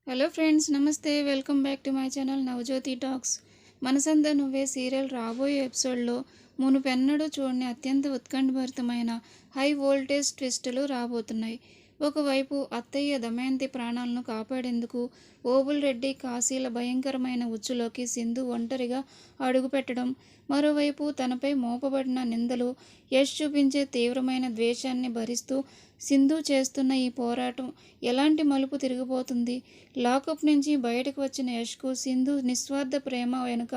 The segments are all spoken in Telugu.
హలో ఫ్రెండ్స్, నమస్తే. Welcome back to my channel Navajyothi talks. మనసంతా నువ్వే సీరియల్ రాబోయే ఎపిసోడ్లో మునుపెన్నడూ చూడని అత్యంత ఉత్కంఠభరితమైన హై వోల్టేజ్ ట్విస్టులు రాబోతున్నాయి. ఒకవైపు అత్తయ్య దమయంతి ప్రాణాలను కాపాడేందుకు ఓబుల్ రెడ్డి కాశీల భయంకరమైన ఉచ్చులోకి సింధు ఒంటరిగా అడుగుపెట్టడం, మరోవైపు తనపై మోపబడిన నిందలు యష్ చూపించే తీవ్రమైన ద్వేషాన్ని భరిస్తూ సింధు చేస్తున్న ఈ పోరాటం ఎలాంటి మలుపు తిరిగిపోతుంది? లాకప్ నుంచి బయటకు వచ్చిన యష్కు సింధు నిస్వార్థ ప్రేమ వెనుక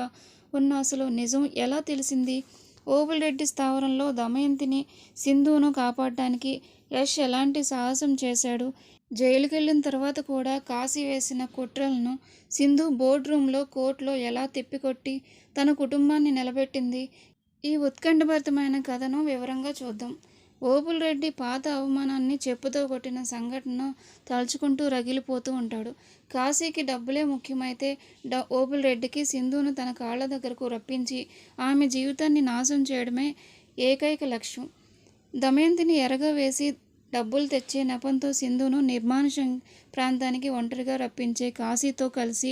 ఉన్న అసలు నిజం ఎలా తెలిసింది? ఓబుల్ రెడ్డి స్థావరంలో దమయంతిని, సింధును కాపాడడానికి యష్ ఎలాంటి సాహసం చేశాడు? జైలుకెళ్ళిన తర్వాత కూడా కాశీ వేసిన కుట్రలను సింధు బోర్డ్ రూమ్లో, కోర్టులో ఎలా తిప్పికొట్టి తన కుటుంబాన్ని నిలబెట్టింది? ఈ ఉత్కంఠభరితమైన కథను వివరంగా చూద్దాం. ఓబుల్ రెడ్డి పాత అవమానాన్ని చెప్పుతో కొట్టిన సంఘటనను తలుచుకుంటూ రగిలిపోతూ ఉంటాడు. కాశీకి డబ్బులే ముఖ్యమైతే ఓబుల్ రెడ్డికి సింధును తన కాళ్ళ దగ్గరకు రప్పించి ఆమె జీవితాన్ని నాశనం చేయడమే ఏకైక లక్ష్యం. దమయంతిని ఎరగా వేసి డబ్బులు తెచ్చే నెపంతో సింధును నిర్మానుష్య ప్రాంతానికి ఒంటరిగా రప్పించే కాశీతో కలిసి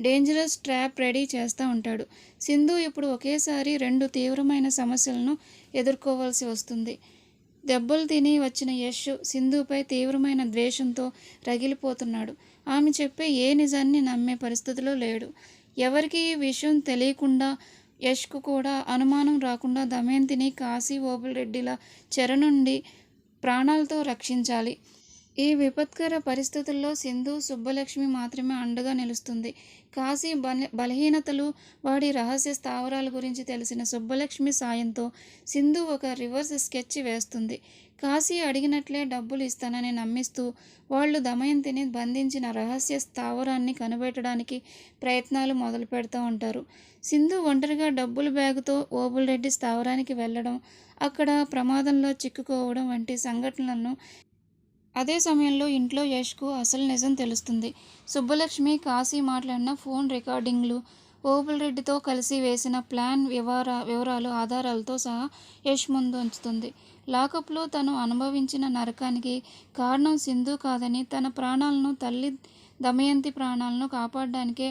డేంజరస్ ట్రాప్ రెడీ చేస్తూ ఉంటాడు. సింధు ఇప్పుడు ఒకేసారి రెండు తీవ్రమైన సమస్యలను ఎదుర్కోవాల్సి వస్తుంది. దెబ్బలు తిని వచ్చిన యష్ సింధుపై తీవ్రమైన ద్వేషంతో రగిలిపోతున్నాడు. ఆమె చెప్పే ఏ నిజాన్ని నమ్మే పరిస్థితిలో లేడు. ఎవరికి ఈ విషయం తెలియకుండా, యష్కు కూడా అనుమానం రాకుండా దమయంతిని కాశీ, ఓబుల్ రెడ్డిల చెర నుండి ప్రాణాలతో రక్షించాలి. ఈ విపత్కర పరిస్థితుల్లో సింధు, సుబ్బలక్ష్మి మాత్రమే అండగా నిలుస్తుంది. కాశీ బలహీనతలు, వాడి రహస్య స్థావరాల గురించి తెలిసిన సుబ్బలక్ష్మి సాయంతో సింధు ఒక రివర్స్ స్కెచ్ వేస్తుంది. కాశీ అడిగినట్లే డబ్బులు ఇస్తానని నమ్మిస్తూ వాళ్ళు దమయంతిని బంధించిన రహస్య స్థావరాన్ని కనిపెట్టడానికి ప్రయత్నాలు మొదలు పెడతా ఉంటారు. సింధు ఒంటరిగా డబ్బుల బ్యాగుతో ఓబుల్ రెడ్డి స్థావరానికి వెళ్ళడం, అక్కడ ప్రమాదంలో చిక్కుకోవడం వంటి సంఘటనలను అదే సమయంలో ఇంట్లో యష్కు అసలు నిజం తెలుస్తుంది. సుబ్బలక్ష్మి, కాశీ మాట్లాడిన ఫోన్ రికార్డింగ్లు, ఓబుల్ రెడ్డితో కలిసి వేసిన ప్లాన్ వివరాలు ఆధారాలతో సహా యష్ ముందు ఉంచుతుంది. లాకప్లో తను అనుభవించిన నరకానికి కారణం సింధు కాదని, తన ప్రాణాలను, తల్లి దమయంతి ప్రాణాలను కాపాడడానికే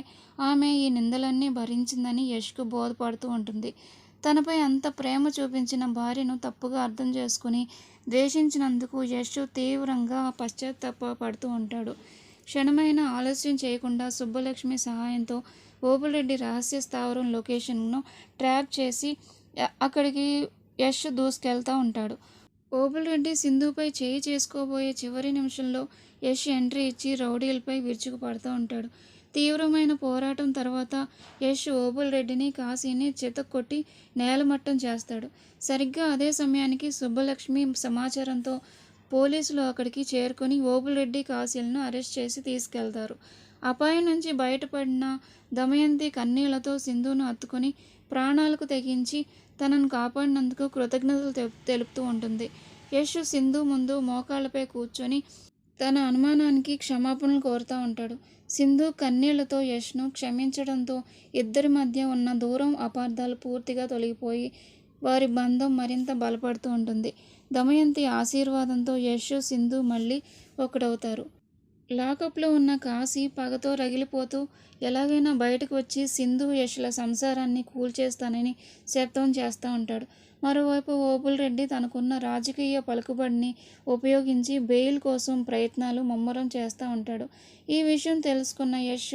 ఆమె ఈ నిందలన్నీ భరించిందని యష్కు బోధపడుతూ ఉంటుంది. తనపై అంత ప్రేమ చూపించిన భార్యను తప్పుగా అర్థం చేసుకుని ద్వేషించినందుకు యష్ తీవ్రంగా పశ్చాత్తాపడుతూ ఉంటాడు. క్షణమైన ఆలస్యం చేయకుండా సుబ్బలక్ష్మి సహాయంతో ఓబుల్ రెడ్డి రహస్య స్థావరం లొకేషన్ను ట్రాప్ చేసి అక్కడికి యష్ దూసుకెళ్తూ ఉంటాడు. ఓబుల్ రెడ్డి సింధుపై చేయి చేసుకోబోయే చివరి నిమిషంలో యష్ ఎంట్రీ ఇచ్చి రౌడీలపై విరుచుకుపడుతూ ఉంటాడు. తీవ్రమైన పోరాటం తర్వాత యష్ ఓబుల్ రెడ్డిని, కాశీని చితక్కొట్టి నేలమట్టం చేస్తాడు. సరిగ్గా అదే సమయానికి సుబ్బలక్ష్మి సమాచారంతో పోలీసులు అక్కడికి చేరుకొని ఓబుల్ రెడ్డి, కాశీలను అరెస్ట్ చేసి తీసుకెళ్తారు. అపాయం నుంచి బయటపడిన దమయంతి కన్నీళ్లతో సింధును హత్తుకొని ప్రాణాలకు తెగించి తనను కాపాడినందుకు కృతజ్ఞతలు తెలుపుతూ ఉంటుంది. యష్ సింధు ముందు మోకాళ్లపై కూర్చొని తన అనుమానానికి క్షమాపణలు కోరుతూ ఉంటాడు. సింధు కన్నీళ్లతో యష్ను క్షమించడంతో ఇద్దరి మధ్య ఉన్న దూరం, అపార్థాలు పూర్తిగా తొలగిపోయి వారి బంధం మరింత బలపడుతూ ఉంటుంది. దమయంతి ఆశీర్వాదంతో యష్, సింధు మళ్ళీ ఒకటవుతారు. లాకప్లో ఉన్న కాశీ పగతో రగిలిపోతూ ఎలాగైనా బయటకు వచ్చి సింధు, యష్ల సంసారాన్ని కూల్చేస్తానని శబ్దం చేస్తూ ఉంటాడు. మరోవైపు ఓబుల్ రెడ్డి తనకున్న రాజకీయ పలుకుబడిని ఉపయోగించి బెయిల్ కోసం ప్రయత్నాలు ముమ్మరం చేస్తూ ఉంటాడు. ఈ విషయం తెలుసుకున్న యష్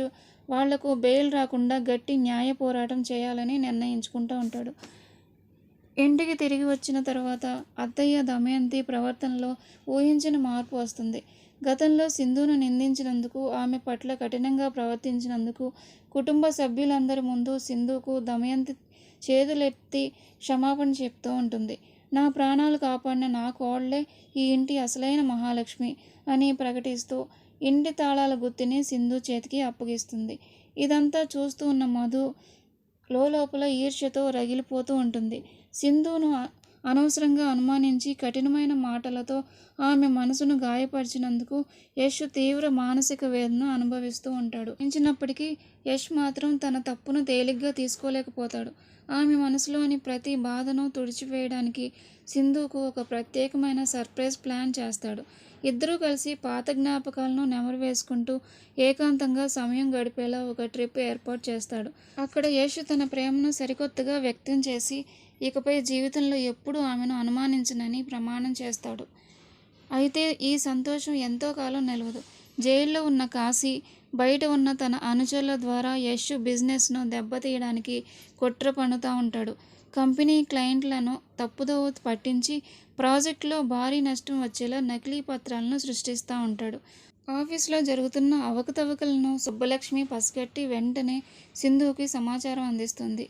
వాళ్లకు బెయిల్ రాకుండా గట్టి న్యాయ పోరాటం చేయాలని నిర్ణయించుకుంటూ ఉంటాడు. ఇంటికి తిరిగి వచ్చిన తర్వాత అత్తయ్య దమయంతి ప్రవర్తనలో ఊహించిన మార్పు వస్తుంది. గతంలో సింధును నిందించినందుకు, ఆమె పట్ల కఠినంగా ప్రవర్తించినందుకు కుటుంబ సభ్యులందరి ముందు సింధుకు దమయంతి చేతులెత్తి క్షమాపణ చెప్తూ ఉంటుంది. నా ప్రాణాలు కాపాడిన నా కోడలే ఈ ఇంటి అసలైన మహాలక్ష్మి అని ప్రకటిస్తూ ఇంటి తాళాల గుత్తిని సింధు చేతికి అప్పగిస్తుంది. ఇదంతా చూస్తూ ఉన్న మధు లోపల ఈర్ష్యతో రగిలిపోతూ ఉంటుంది. సింధును అనవసరంగా అనుమానించి కఠినమైన మాటలతో ఆమె మనసును గాయపరిచినందుకు యష్ తీవ్ర మానసిక వేదన అనుభవిస్తూ ఉంటాడు. మించినప్పటికీ యష్ మాత్రం తన తప్పును తేలిగ్గా తీసుకోలేకపోతాడు. ఆమె మనసులోని ప్రతి బాధను తుడిచివేయడానికి సింధుకు ఒక ప్రత్యేకమైన సర్ప్రైజ్ ప్లాన్ చేస్తాడు. ఇద్దరూ కలిసి పాత జ్ఞాపకాలను నెమరు వేసుకుంటూ ఏకాంతంగా సమయం గడిపేలా ఒక ట్రిప్ ఏర్పాటు చేస్తాడు. అక్కడ యష్ తన ప్రేమను సరికొత్తగా వ్యక్తం చేసి ఇకపై జీవితంలో ఎప్పుడూ ఆమెను అనుమానించనని ప్రమాణం చేస్తాడు. అయితే ఈ సంతోషం ఎంతో కాలం నిలవదు. జైల్లో ఉన్న కాశీ బయట ఉన్న తన అనుచరుల ద్వారా యష్ బిజినెస్ను దెబ్బతీయడానికి కుట్ర పన్నుతూ ఉంటాడు. కంపెనీ క్లయింట్లను తప్పుదోవ పట్టించి ప్రాజెక్టులో భారీ నష్టం వచ్చేలా నకిలీ పత్రాలను సృష్టిస్తూ ఉంటాడు. ఆఫీసులో జరుగుతున్న అవకతవకలను సుబ్బలక్ష్మి పసిగట్టి వెంటనే సింధుకి సమాచారం అందిస్తుంది.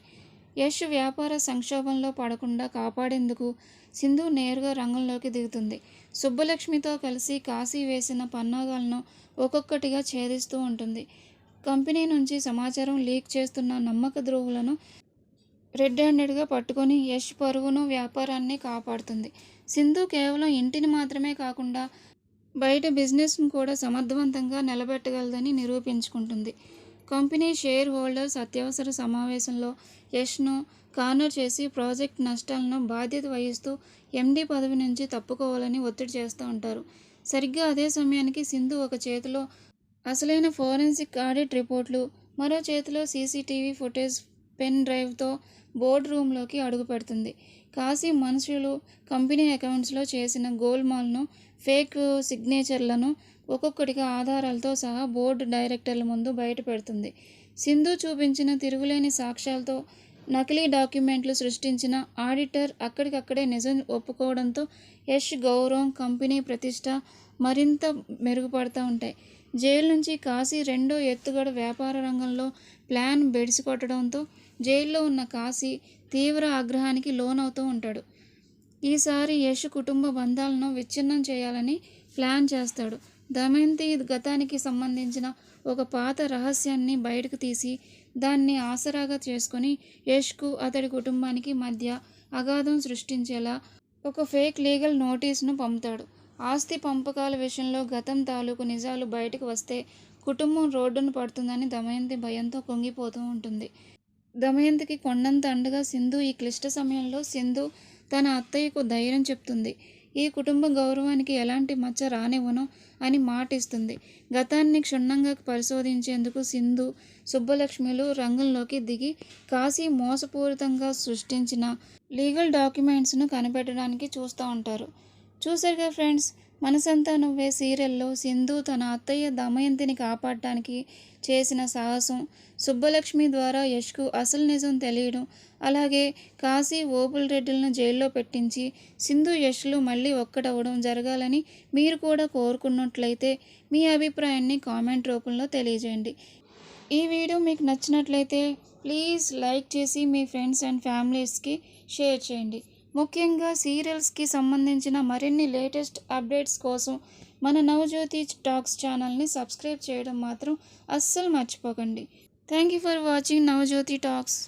యష్ వ్యాపార సంక్షోభంలో పడకుండా కాపాడేందుకు సింధు నేరుగా రంగంలోకి దిగుతుంది. సుబ్బలక్ష్మితో కలిసి కాశీ వేసిన పన్నాగాలను ఒక్కొక్కటిగా ఛేదిస్తూ ఉంటుంది. కంపెనీ నుంచి సమాచారం లీక్ చేస్తున్న నమ్మక ద్రోహులను రెడ్ హ్యాండెడ్గా పట్టుకొని యష్ పరువును వ్యాపారాన్ని కాపాడుతుంది. సింధు కేవలం ఇంటిని మాత్రమే కాకుండా బయట బిజినెస్ను కూడా సమర్థవంతంగా నిలబెట్టగలదని నిరూపించుకుంటుంది. కంపెనీ షేర్ హోల్డర్స్ అత్యవసర సమావేశంలో యష్ను కార్నర్ చేసి ప్రాజెక్ట్ నష్టాలను బాధ్యత వహిస్తూ ఎండీ పదవి నుంచి తప్పుకోవాలని ఒత్తిడి చేస్తూ ఉంటారు. సరిగ్గా అదే సమయానికి సింధు ఒక చేతిలో అసలైన ఫోరెన్సిక్ ఆడిట్ రిపోర్ట్లు, మరో చేతిలో సీసీటీవీ ఫుటేజ్ పెన్ డ్రైవ్తో బోర్డు రూమ్లోకి అడుగు పెడుతుంది. కాశీ మనుషులు కంపెనీ అకౌంట్స్లో చేసిన గోల్మాల్ను, ఫేక్ సిగ్నేచర్లను ఒక్కొక్కటిగా ఆధారాలతో సహా బోర్డు డైరెక్టర్ల ముందు బయట పెడుతుంది. సింధు చూపించిన తిరుగులేని సాక్ష్యాలతో నకిలీ డాక్యుమెంట్లు సృష్టించిన ఆడిటర్ అక్కడికక్కడే నిజం ఒప్పుకోవడంతో యష్ గౌరవం, కంపెనీ ప్రతిష్ట మరింత మెరుగుపడుతూ ఉంటాయి. జైలు నుంచి కాశీ రెండో ఎత్తుగడ వ్యాపార రంగంలో ప్లాన్ బెడిసికొట్టడంతో జైల్లో ఉన్న కాశీ తీవ్ర ఆగ్రహానికి లోనవుతూ ఉంటాడు. ఈసారి యష్ కుటుంబ బంధాలను విచ్ఛిన్నం చేయాలని ప్లాన్ చేస్తాడు. దమయంతి గతానికి సంబంధించిన ఒక పాత రహస్యాన్ని బయటకు తీసి దాన్ని ఆసరాగా చేసుకొని యష్కు అతడి కుటుంబానికి మధ్య అగాధం సృష్టించేలా ఒక ఫేక్ లీగల్ నోటీసును పంపుతాడు. ఆస్తి పంపకాల విషయంలో గతం తాలూకు నిజాలు బయటకు వస్తే కుటుంబం రోడ్డును పడుతుందని దమయంతి భయంతో కుంగిపోతూ ఉంటుంది. దమయంతికి కొండంత అండగా సింధు ఈ క్లిష్ట సమయంలో సింధు తన అత్తయ్యకు ధైర్యం చెప్తుంది. ఈ కుటుంబ గౌరవానికి ఎలాంటి మచ్చ రానివ్వను అని మాటిస్తుంది. గతాన్ని క్షుణ్ణంగా పరిశోధించేందుకు సింధు, సుబ్బలక్ష్మిలు రంగంలోకి దిగి కాశీ మోసపూరితంగా సృష్టించిన లీగల్ డాక్యుమెంట్స్ను కనిపెట్టడానికి చూస్తూ ఉంటారు. చూసారుగా ఫ్రెండ్స్, మనసంతా నువ్వే సీరియల్లో సింధు తన అత్తయ్య దమయంతిని కాపాడటానికి చేసిన సాహసం, సుబ్బలక్ష్మి ద్వారా యష్కు అసలు నిజం తెలియడం, అలాగే కాశీ ఓపుల్ రెడ్డిలను జైల్లో పెట్టించి సింధు యష్లు మళ్ళీ ఒక్కటవ్వడం జరగాలని మీరు కూడా కోరుకున్నట్లయితే మీ అభిప్రాయాన్ని కామెంట్ రూపంలో తెలియజేయండి. ఈ వీడియో మీకు నచ్చినట్లయితే ప్లీజ్ లైక్ చేసి మీ ఫ్రెండ్స్ అండ్ ఫ్యామిలీస్కి షేర్ చేయండి. ముఖ్యంగా సీరియల్స్కి సంబంధించిన మరిన్ని లేటెస్ట్ అప్డేట్స్ కోసం మన నవజ్యోతి టాక్స్ ఛానల్ని సబ్స్క్రైబ్ చేయడం మాత్రం అస్సలు మర్చిపోకండి. Thank you for watching Navajyothi talks.